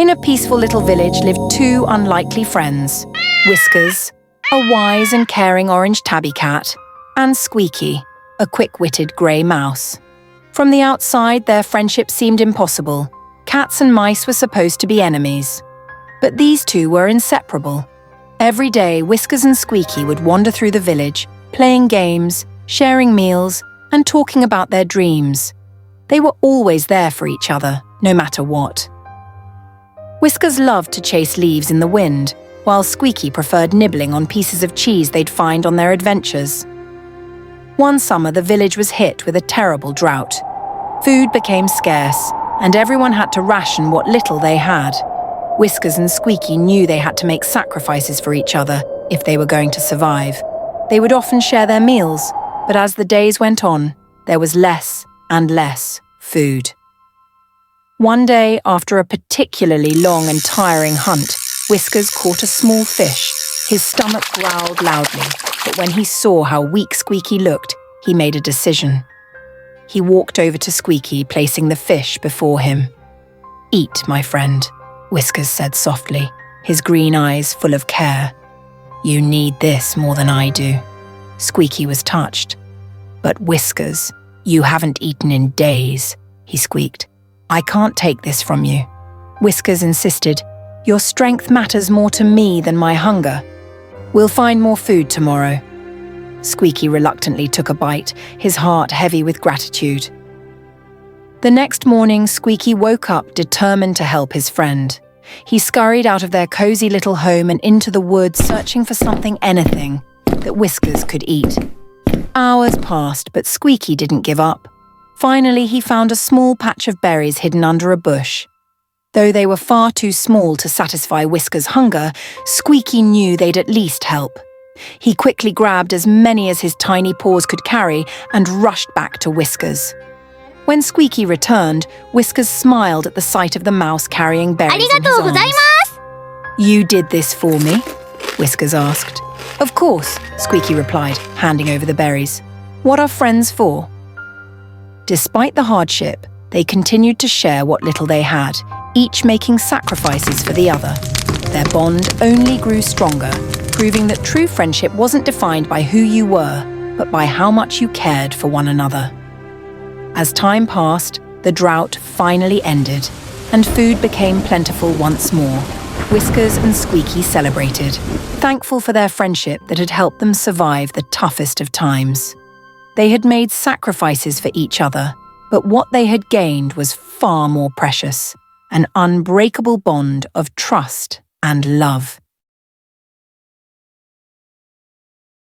In a peaceful little village lived two unlikely friends, Whiskers, a wise and caring orange tabby cat, and Squeaky, a quick-witted grey mouse. From the outside, their friendship seemed impossible. Cats and mice were supposed to be enemies. But these two were inseparable. Every day, Whiskers and Squeaky would wander through the village, playing games, sharing meals, and talking about their dreams. They were always there for each other, no matter what. Whiskers loved to chase leaves in the wind, while Squeaky preferred nibbling on pieces of cheese they'd find on their adventures. One summer, the village was hit with a terrible drought. Food became scarce, and everyone had to ration what little they had. Whiskers and Squeaky knew they had to make sacrifices for each other if they were going to survive. They would often share their meals, but as the days went on, there was less and less food. One day, after a particularly long and tiring hunt, Whiskers caught a small fish. His stomach growled loudly, but when he saw how weak Squeaky looked, he made a decision. He walked over to Squeaky, placing the fish before him. "Eat, my friend," Whiskers said softly, his green eyes full of care. "You need this more than I do." Squeaky was touched. "But Whiskers, you haven't eaten in days," he squeaked. "I can't take this from you." Whiskers insisted, "Your strength matters more to me than my hunger. We'll find more food tomorrow." Squeaky reluctantly took a bite, his heart heavy with gratitude. The next morning, Squeaky woke up determined to help his friend. He scurried out of their cozy little home and into the woods, searching for anything that Whiskers could eat. Hours passed, but Squeaky didn't give up. Finally, he found a small patch of berries hidden under a bush. Though they were far too small to satisfy Whiskers' hunger, Squeaky knew they'd at least help. He quickly grabbed as many as his tiny paws could carry and rushed back to Whiskers. When Squeaky returned, Whiskers smiled at the sight of the mouse carrying berries in his arms. "You did this for me?" Whiskers asked. "Of course," Squeaky replied, handing over the berries. "What are friends for?" Despite the hardship, they continued to share what little they had, each making sacrifices for the other. Their bond only grew stronger, proving that true friendship wasn't defined by who you were, but by how much you cared for one another. As time passed, the drought finally ended, and food became plentiful once more. Whiskers and Squeaky celebrated, thankful for their friendship that had helped them survive the toughest of times. They had made sacrifices for each other, but what they had gained was far more precious, an unbreakable bond of trust and love.